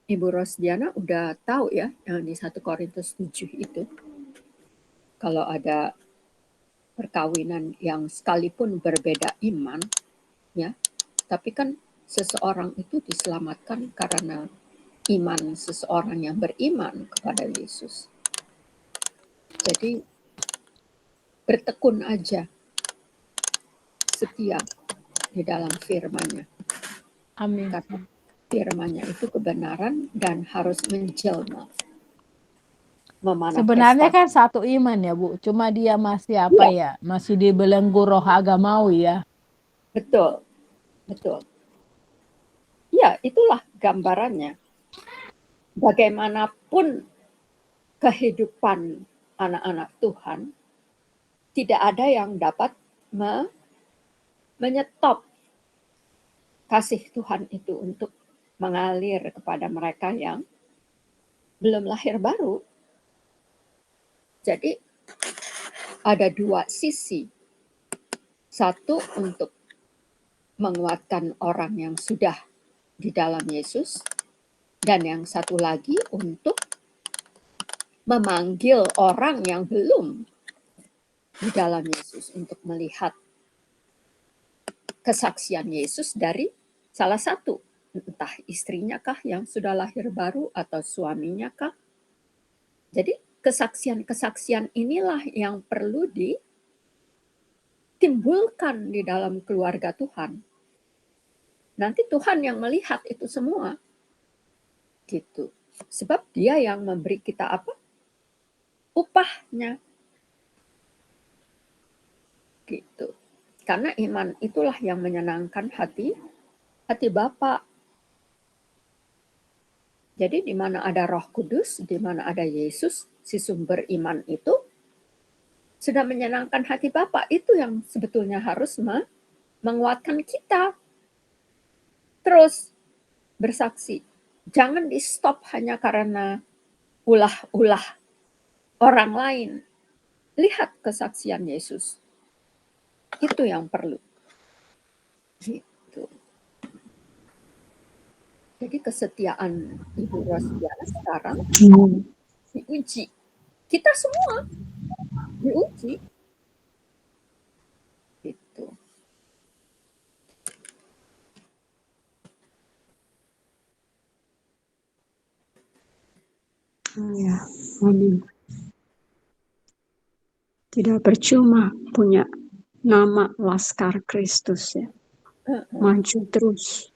Ibu Rosdiana udah tahu ya yang di 1 Korintus 7 itu. Kalau ada perkawinan yang sekalipun berbeda iman, ya, tapi kan seseorang itu diselamatkan karena iman seseorang yang beriman kepada Yesus. Jadi bertekun aja, setia di dalam firman-Nya. Amin. Karena firman-Nya itu kebenaran dan harus menjelma. Sebenarnya kan satu iman ya Bu, cuma dia masih apa ya, masih dibelenggu roh agamawi ya. Betul, betul. Ya, itulah gambarannya. Bagaimanapun kehidupan anak-anak Tuhan, tidak ada yang dapat menyetop kasih Tuhan itu untuk mengalir kepada mereka yang belum lahir baru. Jadi ada dua sisi. Satu untuk menguatkan orang yang sudah di dalam Yesus, dan yang satu lagi untuk memanggil orang yang belum di dalam Yesus untuk melihat kesaksian Yesus dari salah satu, entah istrinya kah yang sudah lahir baru atau suaminya kah. Jadi kesaksian-kesaksian inilah yang perlu ditimbulkan di dalam keluarga Tuhan. Nanti Tuhan yang melihat itu semua. Gitu. Sebab Dia yang memberi kita apa? Upahnya. Gitu. Karena iman itulah yang menyenangkan hati Bapa. Jadi di mana ada Roh Kudus, di mana ada Yesus, si sumber iman itu sudah menyenangkan hati Bapa. Itu yang sebetulnya harus menguatkan kita. Terus bersaksi. Jangan di stop hanya karena ulah-ulah orang lain. Lihat kesaksian Yesus. Itu yang perlu. Gitu. Jadi kesetiaan Ibu Rosdiana sekarang diuji. Kita semua diuji. Gitu. Ya, amin. Tidak percuma punya nama Laskar Kristus ya. Maju terus.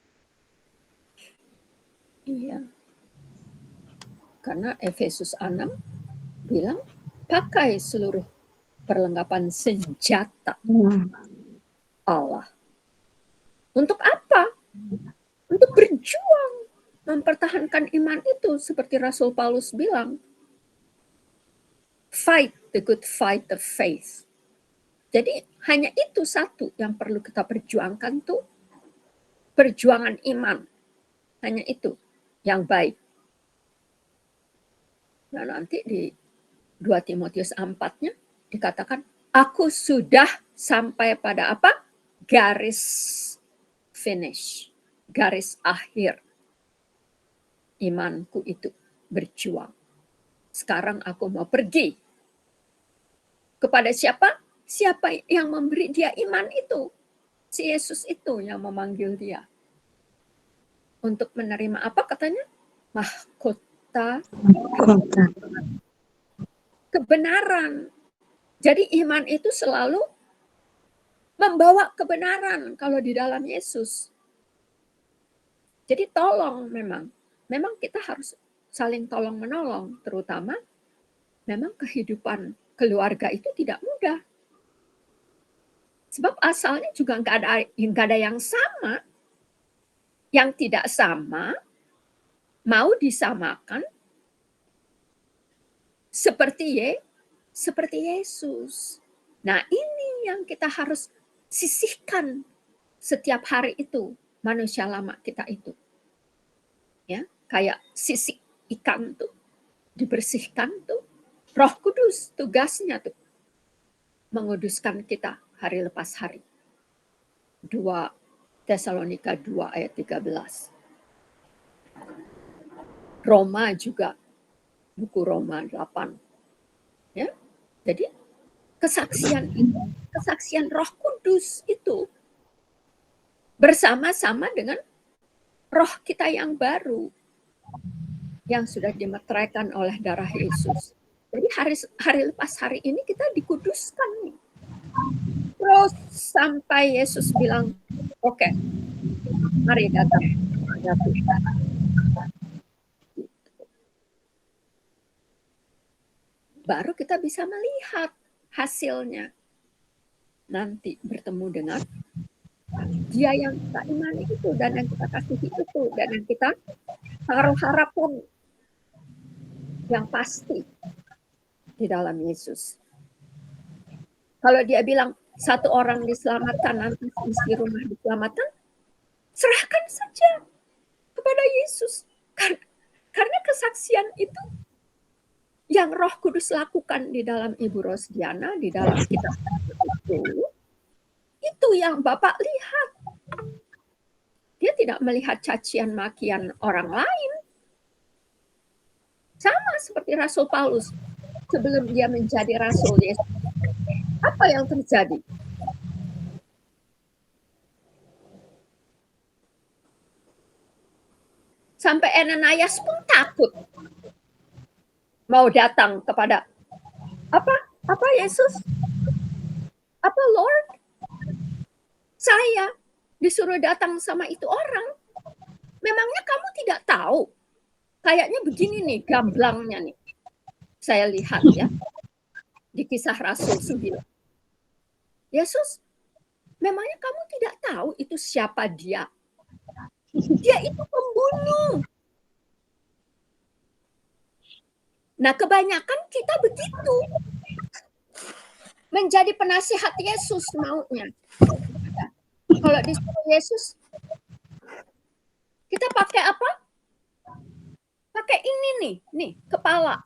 Iya. Karena Efesus 6 bilang pakai seluruh perlengkapan senjata Allah. Untuk apa? Untuk berjuang mempertahankan iman itu seperti Rasul Paulus bilang. Fight the good fight of faith. Jadi hanya itu satu yang perlu kita perjuangkan tuh. Perjuangan iman. Hanya itu yang baik. Nah nanti di 2 Timotius 4-nya dikatakan, aku sudah sampai pada apa? Garis finish. Garis akhir. Imanku itu berjuang. Sekarang aku mau pergi. Kepada siapa? Siapa yang memberi dia iman itu? Si Yesus itu yang memanggil dia. Untuk menerima apa katanya? Mahkota kebenaran. Jadi iman itu selalu membawa kebenaran kalau di dalam Yesus. Jadi tolong memang kita harus saling tolong menolong, terutama memang kehidupan keluarga itu tidak mudah. Sebab asalnya juga nggak ada yang sama. Yang tidak sama mau disamakan seperti Yesus. Nah, ini yang kita harus sisihkan setiap hari itu, manusia lama kita itu. Ya, kayak sisik ikan tuh dibersihkan tuh. Roh Kudus tugasnya tuh menguduskan kita hari lepas hari. 2 Tesalonika 2 ayat 13. Roma juga, buku Roma 8. Ya. Jadi kesaksian itu, kesaksian Roh Kudus itu bersama-sama dengan roh kita yang baru yang sudah dimeteraikan oleh darah Yesus. Jadi hari lepas hari ini kita dikuduskan nih. Terus sampai Yesus bilang, oke, mari datang kepada Tuhan. Baru kita bisa melihat hasilnya. Nanti bertemu dengan Dia yang kita imani itu, dan yang kita kasihi itu, dan yang kita taruh harapan yang pasti di dalam Yesus. Kalau Dia bilang satu orang diselamatkan, nanti isi rumah diselamatkan, serahkan saja kepada Yesus. Karena kesaksian itu yang Roh Kudus lakukan di dalam Ibu Rosdiana, di dalam kita itu yang Bapak lihat. Dia tidak melihat cacian makian orang lain. Sama seperti Rasul Paulus sebelum dia menjadi Rasul Yesus. Apa yang terjadi? Sampai Ananias pun takut mau datang kepada apa Yesus? Apa Lord? Saya disuruh datang sama itu orang. Memangnya kamu tidak tahu? Kayaknya begini nih gamblangnya nih. Saya lihat ya di Kisah Rasul 9. Yesus, memangnya kamu tidak tahu itu siapa dia? Dia itu pembunuh. Nah, kebanyakan kita begitu. Menjadi penasihat Yesus maunya. Kalau disuruh Yesus, kita pakai apa? Pakai ini nih, kepala.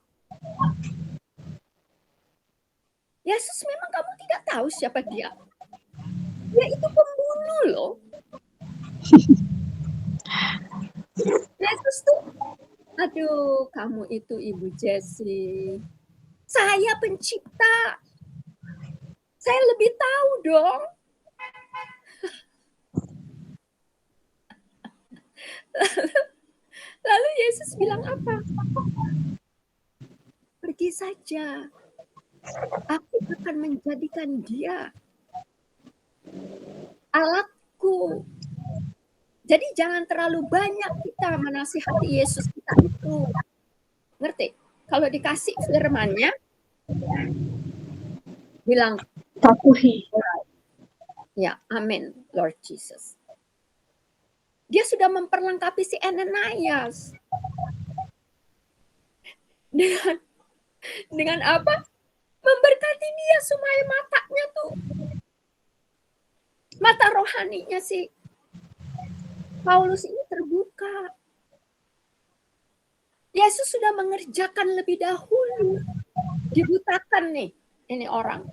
Yesus, memang kamu tidak tahu siapa dia? Dia itu pembunuh loh. Yesus tuh, aduh, kamu itu Ibu Jessie. Saya pencipta. Saya lebih tahu dong. Lalu Yesus bilang apa? Pergi saja. Aku akan menjadikan dia alatku. Jadi jangan terlalu banyak kita menasihati Yesus kita itu. Ngerti? Kalau dikasih firman-Nya, bilang, Patuhi. ya, amin, Lord Jesus. Dia sudah memperlengkapi si Ananias. Dengan apa? Memberkati dia supaya matanya tuh, mata rohaninya si Paulus ini terbuka. Yesus sudah mengerjakan lebih dahulu. Dibutakan nih, ini orang.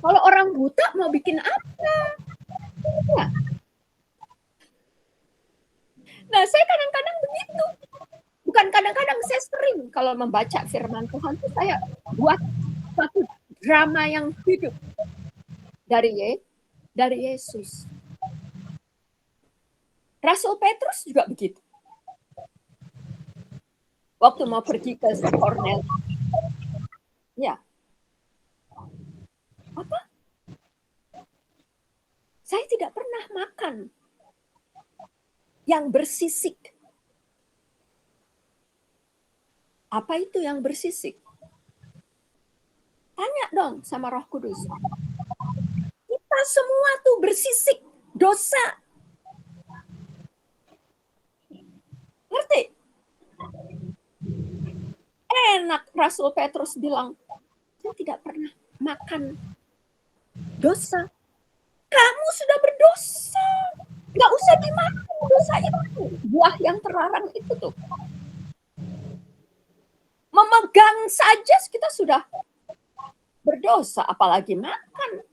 Kalau orang buta mau bikin apa? Ya. Nah, saya kadang-kadang begitu. Bukan kadang-kadang, saya sering kalau membaca firman Tuhan itu saya buat satu drama yang hidup dari Yesus. Rasul Petrus juga begitu. Waktu mau pergi ke Kornel, ya, apa? Saya tidak pernah makan yang bersisik. Apa itu yang bersisik? Tanya dong sama Roh Kudus. Kita semua tuh bersisik dosa. Ngerti? Enak Rasul Petrus bilang, saya tidak pernah makan dosa. Kamu sudah berdosa. Nggak usah dimakan dosa itu. Buah yang terlarang itu tuh. Memegang saja kita sudah berdosa, apalagi makan.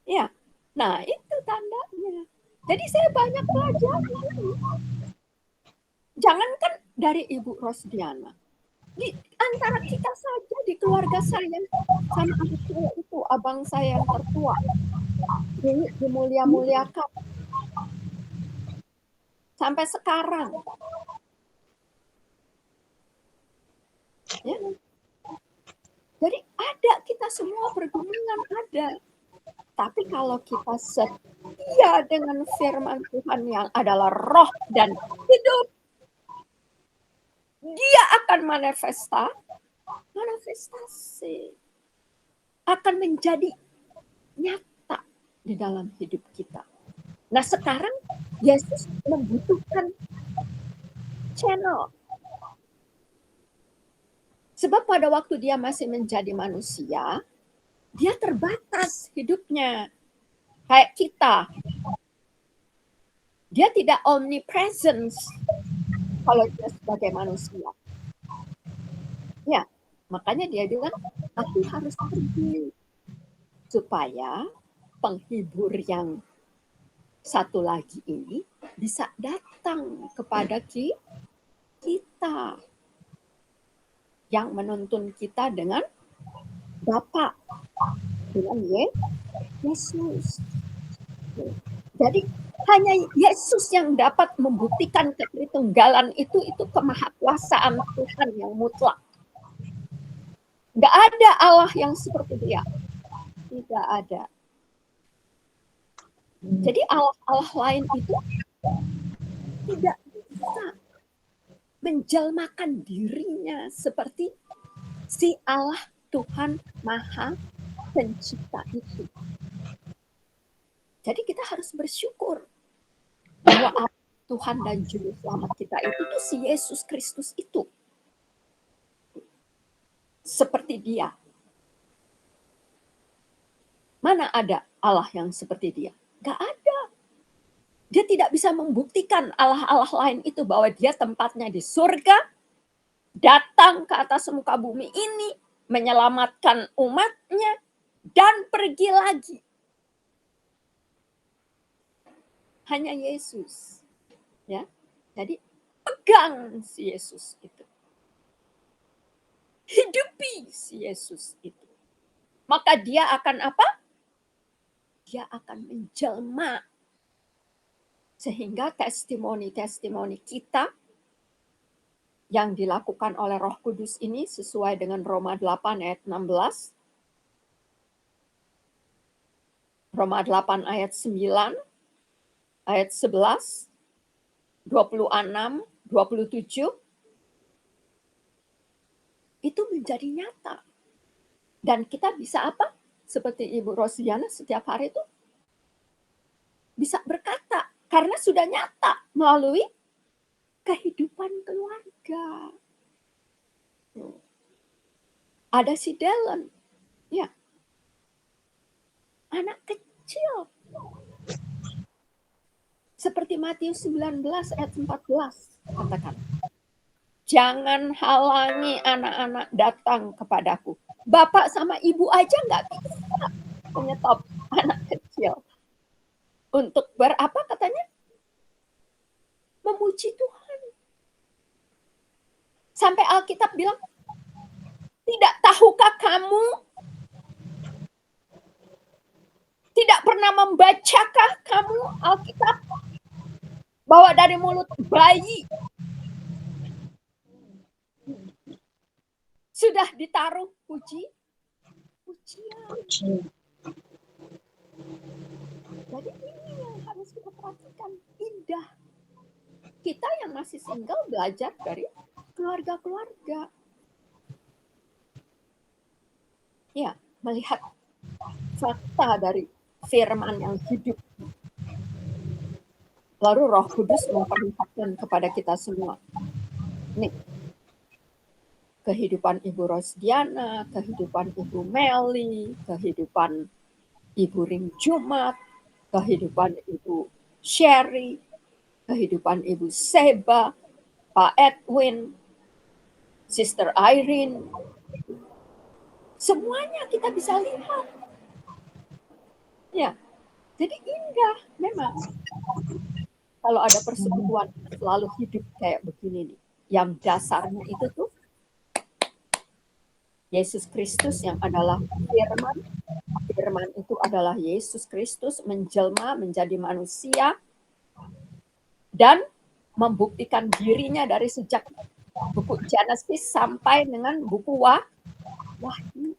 Ya, nah itu tandanya. Jadi saya banyak belajar. Jangankan dari Ibu Rosdiana, di antara kita saja, di keluarga saya, sama adik saya itu, abang saya yang tertua, dulu dimulia-muliakan, sampai sekarang. Ya. Jadi ada, kita semua pergumulan ada. Tapi kalau kita setia dengan firman Tuhan yang adalah roh dan hidup, dia akan manifestasi, akan menjadi nyata di dalam hidup kita. Nah, sekarang Yesus membutuhkan channel. Sebab pada waktu dia masih menjadi manusia, dia terbatas hidupnya. Kayak kita. Dia tidak omnipresence kalau dia sebagai manusia. Ya, makanya dia bilang, aku harus pergi. Supaya penghibur yang satu lagi ini bisa datang kepada kita. Yang menuntun kita dengan Bapa, dengan Yesus. Jadi hanya Yesus yang dapat membuktikan ketritunggalan itu kemahakuasaan Tuhan yang mutlak. Nggak ada Allah yang seperti dia. Tidak ada. Jadi Allah lain itu tidak bisa menjelmakan dirinya seperti si Allah Tuhan Maha Pencipta itu. Jadi kita harus bersyukur bahwa Tuhan dan Juru Selamat kita itu tuh si Yesus Kristus itu. Seperti dia. Mana ada Allah yang seperti dia? Gak ada. Dia tidak bisa membuktikan Allah-Allah lain itu bahwa dia tempatnya di surga, datang ke atas muka bumi ini, menyelamatkan umatnya, dan pergi lagi. Hanya Yesus. Ya. Jadi pegang si Yesus itu. Hidupi si Yesus itu. Maka dia akan apa? Dia akan menjelma. Sehingga testimoni-testimoni kita yang dilakukan oleh Roh Kudus ini sesuai dengan Roma 8 ayat 16. Roma 8 ayat 9, ayat 11, 26, 27. Itu menjadi nyata. Dan kita bisa apa? Seperti Ibu Rosdiana setiap hari itu bisa berkata. Karena sudah nyata melalui kehidupan keluarga. Ada si Dylan. Ya. Anak kecil. Seperti Matius 19 ayat 14. Katakan. Jangan halangi anak-anak datang kepadaku. Bapak sama ibu aja nggak bisa menyetop anak kecil. Untuk berapa katanya? Memuji Tuhan. Sampai Alkitab bilang, tidak tahukah kamu? Tidak pernah membacakah kamu Alkitab? Bahwa dari mulut bayi sudah ditaruh pujian. Jadi ini yang harus kita perhatikan. Indah. Kita yang masih single belajar dari keluarga-keluarga. Ya, melihat fakta dari firman yang hidup. Lalu Roh Kudus memperlihatkan kepada kita semua. Nih, kehidupan Ibu Rosdiana, kehidupan Ibu Meli, kehidupan Ibu Ring Jumat, kehidupan Ibu Sherry, kehidupan Ibu Seba, Pak Edwin, Sister Irene. Semuanya kita bisa lihat. Ya, jadi indah memang. kalau ada persekutuan selalu hidup kayak begini nih. Yang dasarnya itu tuh Yesus Kristus yang adalah firman. Firman itu adalah Yesus Kristus menjelma menjadi manusia dan membuktikan dirinya dari sejak buku Genesis sampai dengan buku Wahyu.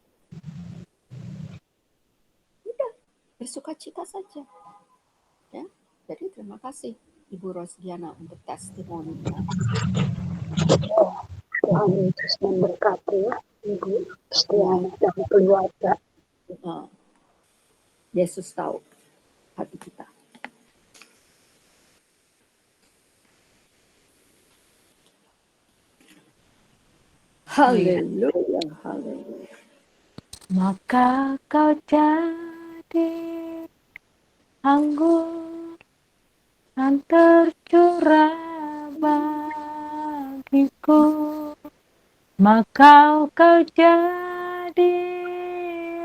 Udah, bersukacita saja. Ya, jadi terima kasih Ibu Rosdiana untuk testimoninya. Tuhan Yesus memberkati ya, Ibu Rosdiana dan keluarga. Yesus tahu hati kita. Haleluya, haleluya. Maka kau jadi anggur yang tercurah bagiku, maka kau jadi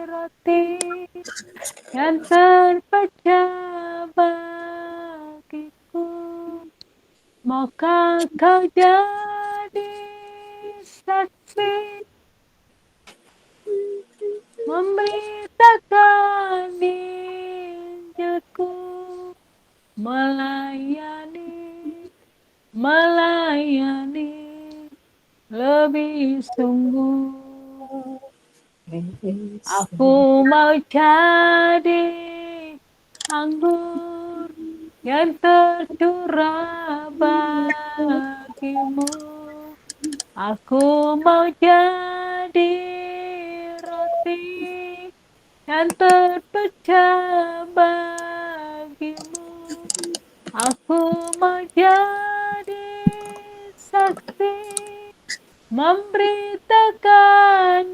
roti yang terpecah bagiku, maka kau jadi saksi memberitakan Injilku, melayani lebih sungguh. Aku mau jadi anggur yang tercurah bagimu. Aku mau jadi roti yang terpecah bagimu. Aku mau jadi saksi memberitakan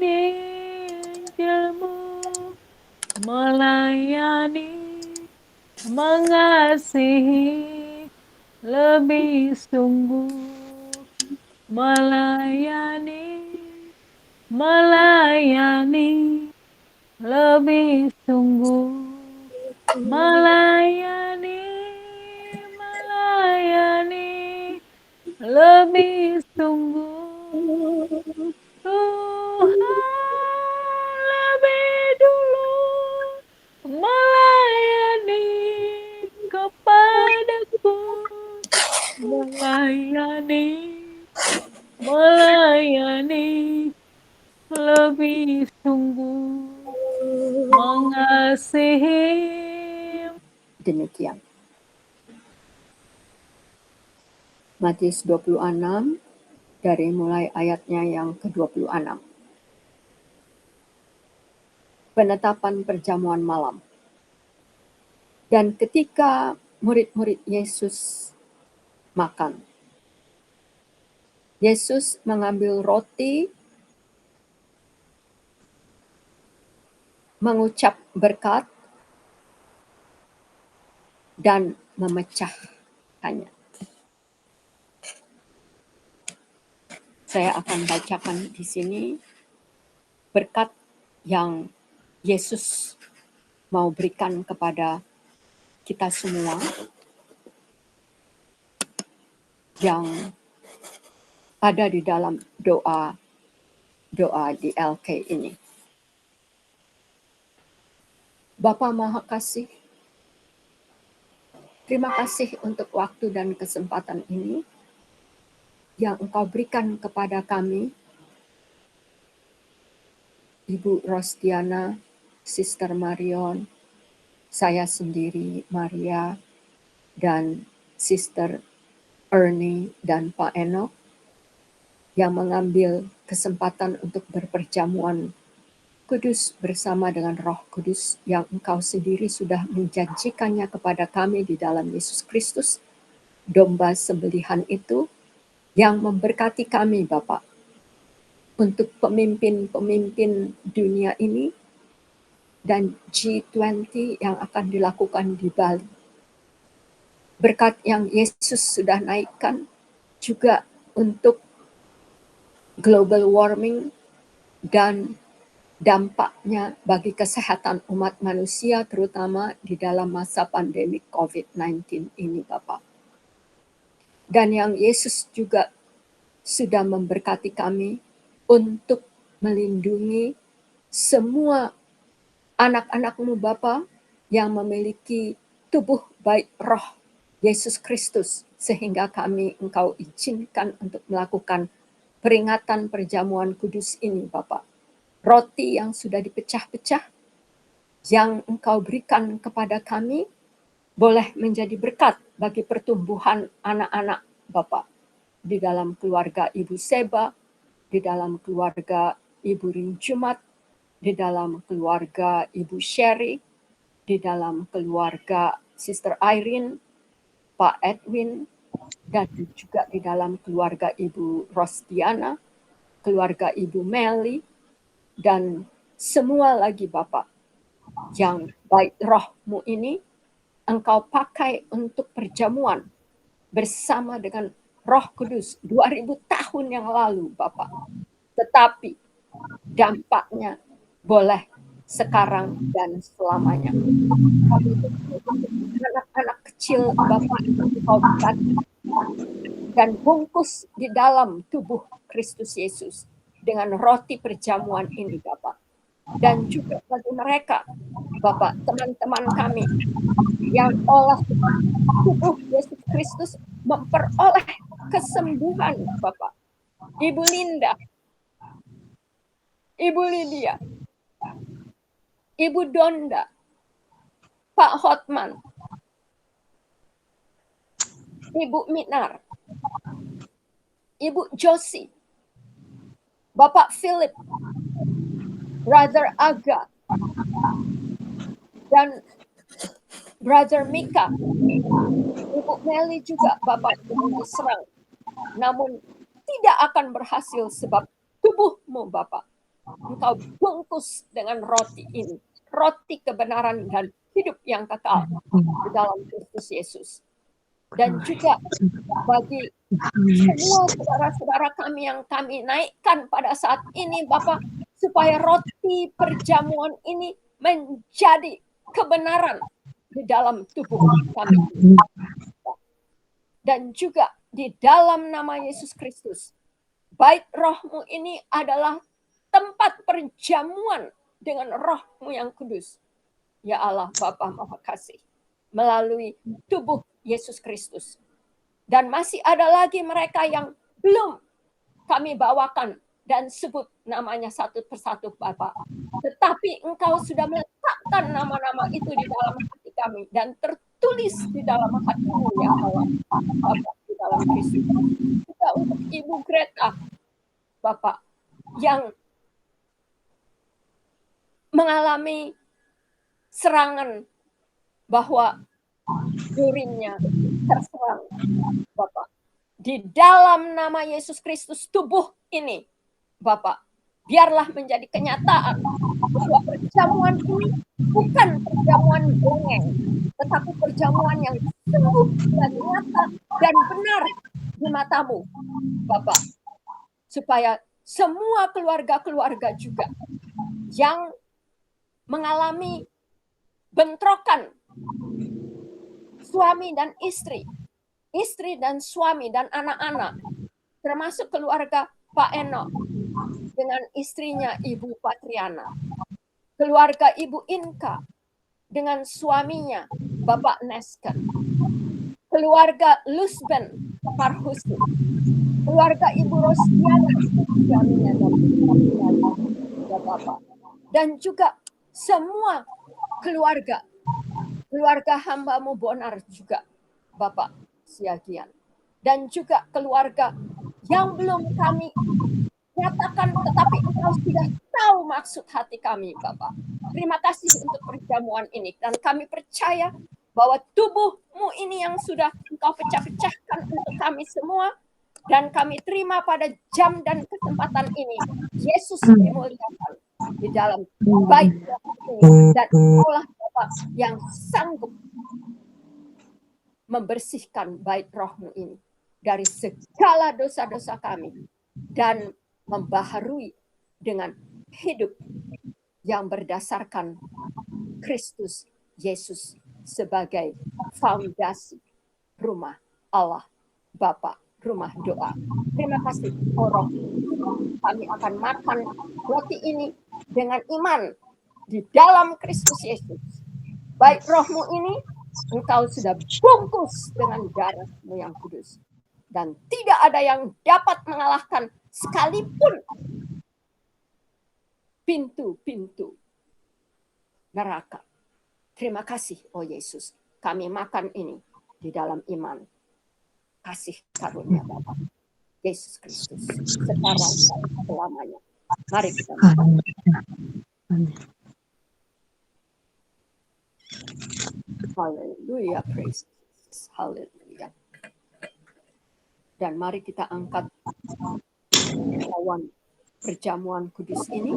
Injilmu, melayani, mengasihi lebih sungguh, melayani lebih sungguh, melayani lebih sungguh. Tuhan lebih dulu melayani kepadaku, melayani lebih sungguh, mengasihi. Demikian. Matius 26 dari mulai ayatnya yang ke-26. Penetapan perjamuan malam. Dan ketika murid-murid Yesus makan, Yesus mengambil roti, mengucap berkat, dan memecahkannya. Saya akan bacakan di sini berkat yang Yesus mau berikan kepada kita semua yang ada di dalam doa di LK ini. Bapa Maha Kasih, terima kasih untuk waktu dan kesempatan ini yang Engkau berikan kepada kami, Ibu Rosdiana, Sister Marion, saya sendiri, Maria, dan Sister Ernie dan Pak Enoch, yang mengambil kesempatan untuk berperjamuan kudus bersama dengan Roh Kudus yang Engkau sendiri sudah menjanjikannya kepada kami di dalam Yesus Kristus, domba sembelihan itu, yang memberkati kami, Bapak, untuk pemimpin-pemimpin dunia ini dan G20 yang akan dilakukan di Bali. Berkat yang Yesus sudah naikkan juga untuk global warming dan dampaknya bagi kesehatan umat manusia, terutama di dalam masa pandemi COVID-19 ini, Bapak. Dan yang Yesus juga sudah memberkati kami untuk melindungi semua anak-anak-Mu Bapa yang memiliki tubuh baik roh Yesus Kristus, sehingga kami Engkau izinkan untuk melakukan peringatan perjamuan kudus ini Bapa. Roti yang sudah dipecah-pecah, yang Engkau berikan kepada kami, boleh menjadi berkat bagi pertumbuhan anak-anak Bapa di dalam keluarga Ibu Seba, di dalam keluarga Ibu Rinjumat, di dalam keluarga Ibu Sherry, di dalam keluarga Sister Irene, Pak Edwin, dan juga di dalam keluarga Ibu Rosdiana, keluarga Ibu Meli, dan semua lagi Bapak yang baik roh-Mu ini Engkau pakai untuk perjamuan bersama dengan Roh Kudus 2000 tahun yang lalu Bapak. Tetapi dampaknya boleh sekarang dan selamanya. Kami anak-anak kecil Bapak Engkau berkati dan bungkus di dalam tubuh Kristus Yesus dengan roti perjamuan ini Bapak. Dan juga bagi mereka Bapak, teman-teman kami yang oleh tubuh Yesus Kristus memperoleh kesembuhan Bapak. Ibu Linda, Ibu Lydia, Ibu Donda, Pak Hotman, Ibu Minar, Ibu Josie, Bapak Philip, Brother Aga, dan Brother Mika, Ibu Meli juga Bapak diserang. Namun tidak akan berhasil sebab tubuh-Mu Bapak. Engkau bungkus dengan roti ini. Roti kebenaran dan hidup yang kekal di dalam Kristus Yesus. Dan juga bagi semua saudara-saudara kami yang kami naikkan pada saat ini Bapak, supaya roti perjamuan ini menjadi kebenaran di dalam tubuh kami. Dan juga di dalam nama Yesus Kristus, baik roh-Mu ini adalah tempat perjamuan dengan roh-Mu yang kudus. Ya Allah Bapa Maha Kasih, melalui tubuh Yesus Kristus. Dan masih ada lagi mereka yang belum kami bawakan dan sebut namanya satu persatu Bapak. Tetapi Engkau sudah meletakkan nama-nama itu di dalam hati kami dan tertulis di dalam hati-Mu ya Allah. Bapak di dalam Kristus. Juga untuk Ibu Greta Bapak yang mengalami serangan bahwa urinnya terserang Bapak. Di dalam nama Yesus Kristus tubuh ini Bapak, biarlah menjadi kenyataan bahwa perjamuan ini bukan perjamuan dongeng, tetapi perjamuan yang sungguh dan nyata dan benar di mata-Mu Bapak. Supaya semua keluarga-keluarga juga yang mengalami bentrokan suami dan istri dan suami dan anak-anak, termasuk keluarga Pak Eno dengan istrinya Ibu Patriana, keluarga Ibu Inka dengan suaminya Bapak Nesken, keluarga Lusben Parhusi, keluarga Ibu Rosdiana suaminya dan Bapak, dan juga semua keluarga hamba-Mu Bonar juga Bapak Siagian, dan juga keluarga yang belum kami nyatakan tetapi Engkau sudah tahu maksud hati kami Bapak. Terima kasih untuk perjamuan ini dan kami percaya bahwa tubuh-Mu ini yang sudah Engkau pecah-pecahkan untuk kami semua dan kami terima pada jam dan kesempatan ini. Yesus dimuliakan di dalam baik ini dan Engkaulah Bapak yang sanggup membersihkan baik roh-Mu ini dari segala dosa-dosa kami dan membaharui dengan hidup yang berdasarkan Kristus Yesus sebagai fondasi rumah Allah Bapa, rumah doa. Terima kasih, oh Roh. Kami akan makan roti ini dengan iman di dalam Kristus Yesus. Baik rohmu ini, engkau sudah bungkus dengan darahmu yang kudus. Dan tidak ada yang dapat mengalahkan sekalipun pintu-pintu neraka. Terima kasih, oh Yesus. Kami makan ini di dalam iman. Kasih karunia Bapa. Yesus Kristus. Sekarang dan selamanya. Mari kita makan. Haleluya, praise Jesus. Haleluya. Dan mari kita angkat lawan perjamuan kudus ini.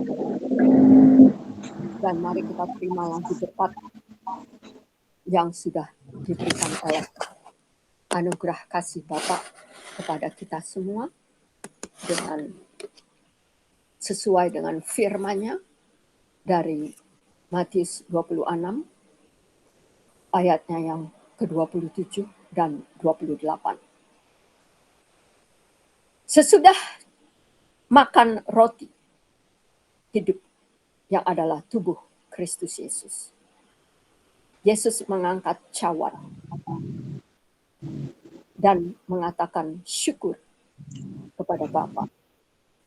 Dan mari kita terima lagi berkat yang sudah diberikan oleh anugerah kasih Bapa kepada kita semua dengan sesuai dengan firman-Nya dari Matius 26 ayatnya yang ke-27 dan 28. Sesudah makan roti hidup yang adalah tubuh Kristus Yesus, Yesus mengangkat cawan dan mengatakan syukur kepada Bapa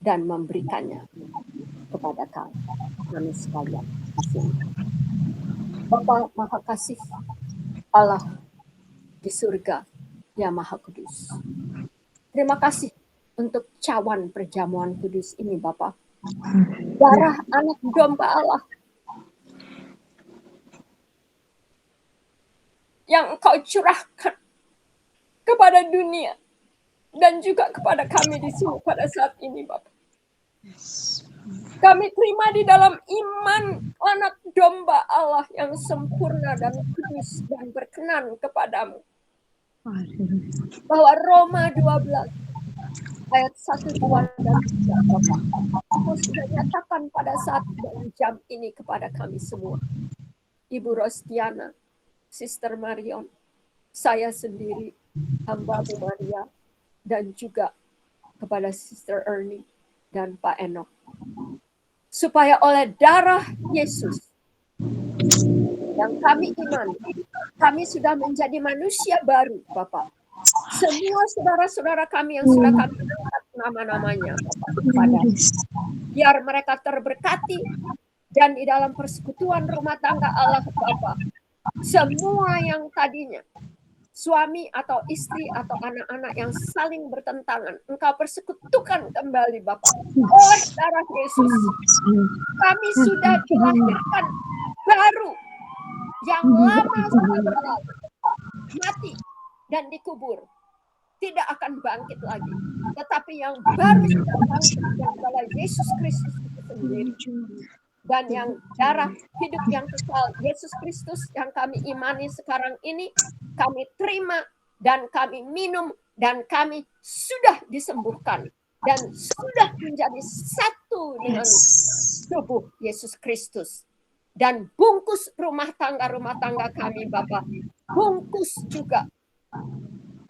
dan memberikannya kepada kami sekalian. Bapa Maha Kasih, Allah di surga yang Maha Kudus. Terima kasih untuk cawan perjamuan kudus ini Bapa. Darah anak domba Allah yang Engkau curahkan kepada dunia dan juga kepada kami di sini pada saat ini Bapak. Kami terima di dalam iman anak domba Allah yang sempurna dan kudus dan berkenan kepadamu. Bahwa Roma 12 ayat 1, 2, dan 3 Bapak, Engkau sudah nyatakan pada saat dan jam ini kepada kami semua. Ibu Rostiana, Sister Marion, saya sendiri, hamba Bu Maria, dan juga kepada Sister Ernie dan Pak Enoch. Supaya oleh darah Yesus yang kami imani, kami sudah menjadi manusia baru, Bapak. Semua saudara-saudara kami yang sudah kami angkat nama-namanya, Bapak, kepada biar mereka terberkati dan di dalam persekutuan rumah tangga Allah, Bapak. Semua yang tadinya suami atau istri atau anak-anak yang saling bertentangan, Engkau persekutukan kembali Bapak. Oleh darah Yesus, kami sudah dilahirkan baru. Yang lama sudah berlalu, mati dan dikubur, tidak akan bangkit lagi. Tetapi yang baru sudah bangkit adalah Yesus Kristus itu sendiri. Dan yang darah hidup yang kekal Yesus Kristus yang kami imani sekarang ini, kami terima dan kami minum dan kami sudah disembuhkan dan sudah menjadi satu dengan tubuh Yesus Kristus. Dan bungkus rumah tangga kami Bapak, bungkus juga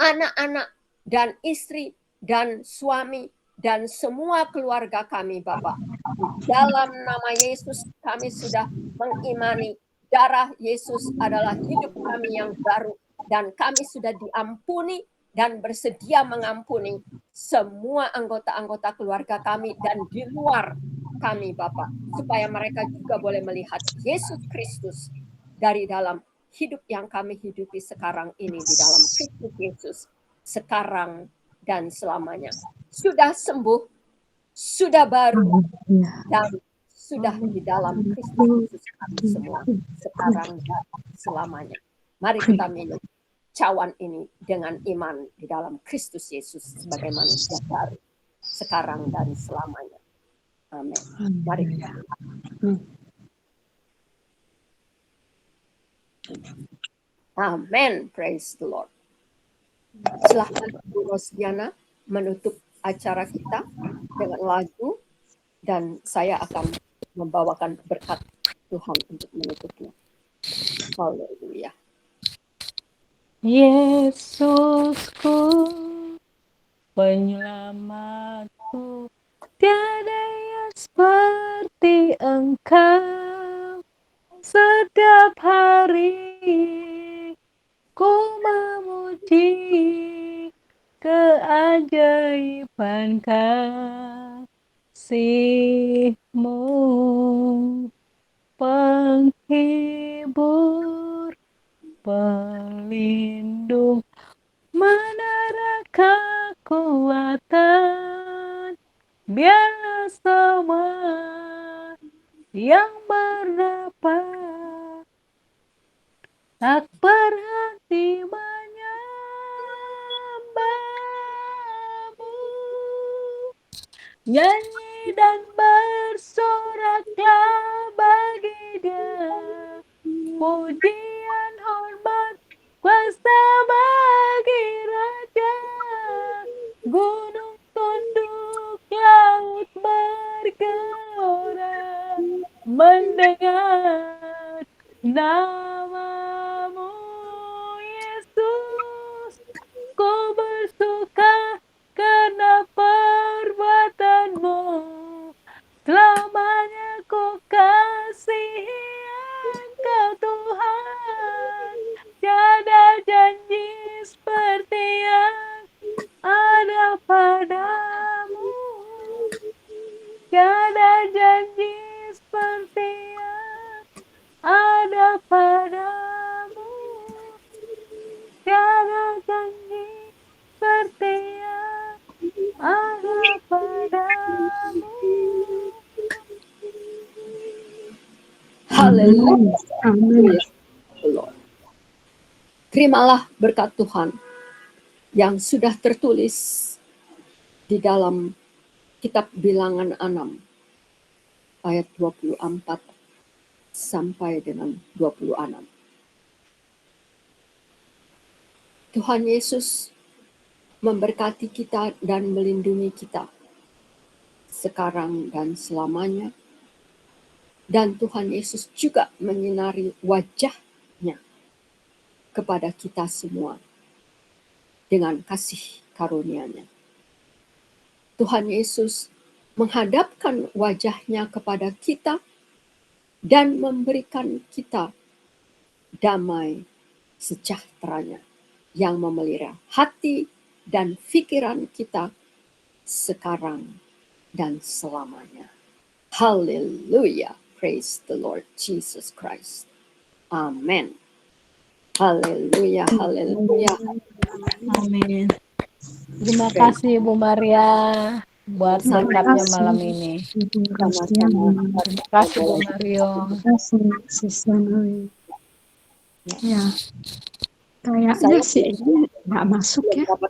anak-anak dan istri dan suami dan semua keluarga kami Bapak. Dalam nama Yesus kami sudah mengimani darah Yesus adalah hidup kami yang baru. Dan kami sudah diampuni dan bersedia mengampuni semua anggota-anggota keluarga kami dan di luar kami Bapak. Supaya mereka juga boleh melihat Yesus Kristus dari dalam hidup yang kami hidupi sekarang ini di dalam Kristus Yesus. Sekarang dan selamanya. Sudah sembuh, sudah baru, dan sudah di dalam Kristus Yesus kami semua. Sekarang dan selamanya. Mari kita minum cawan ini dengan iman di dalam Kristus Yesus sebagai manusia baru. Sekarang dan selamanya. Amin. Mari kita. Amin. Praise the Lord. Silahkan Bu Rosdiana menutup acara kita dengan lagu dan saya akan membawakan berkat Tuhan untuk menutupnya. Haleluya. Yesusku, penyelamatku. Tiada yang seperti Engkau. Setiap hari ku memuji keajaiban kasih-Mu, penghibur, pelindung, menara kekuatan. Biarlah semua yang berdapat tak berhenti menyembah-Mu. Nyanyi dan bersoraklah bagi Dia, pujian, hormat, kuasa bagi Raja. Gunung tunduk, laut bergelora, mendengar nama-Mu, Yesus. Ku bersuka karena perbuatan-Mu. Selamanya ku kasihi Engkau Tuhan. Tiada janji seperti yang ada padamu. Tiada janji seperti yang ada padamu. Tiada janji seperti yang ada padamu. Haleluya. Amin. Lord. Terimalah berkat Tuhan yang sudah tertulis di dalam kitab Bilangan 6 ayat 24 sampai dengan 26. Tuhan Yesus memberkati kita dan melindungi kita sekarang dan selamanya. Dan Tuhan Yesus juga menyinari wajah-Nya kepada kita semua dengan kasih karunia-Nya. Tuhan Yesus menghadapkan wajah-Nya kepada kita dan memberikan kita damai sejahtera-Nya yang memelihara hati dan pikiran kita sekarang dan selamanya. Haleluya. Praise the Lord Jesus Christ. Amen. Haleluya, haleluya. Amin. Terima kasih Bu Maria buat berkatnya malam ini. Sama-sama. Terima kasih Bu Mario. Terima kasih, Sister Noi. Ya, kayaknya Saya sih ini nggak masuk ya. dapat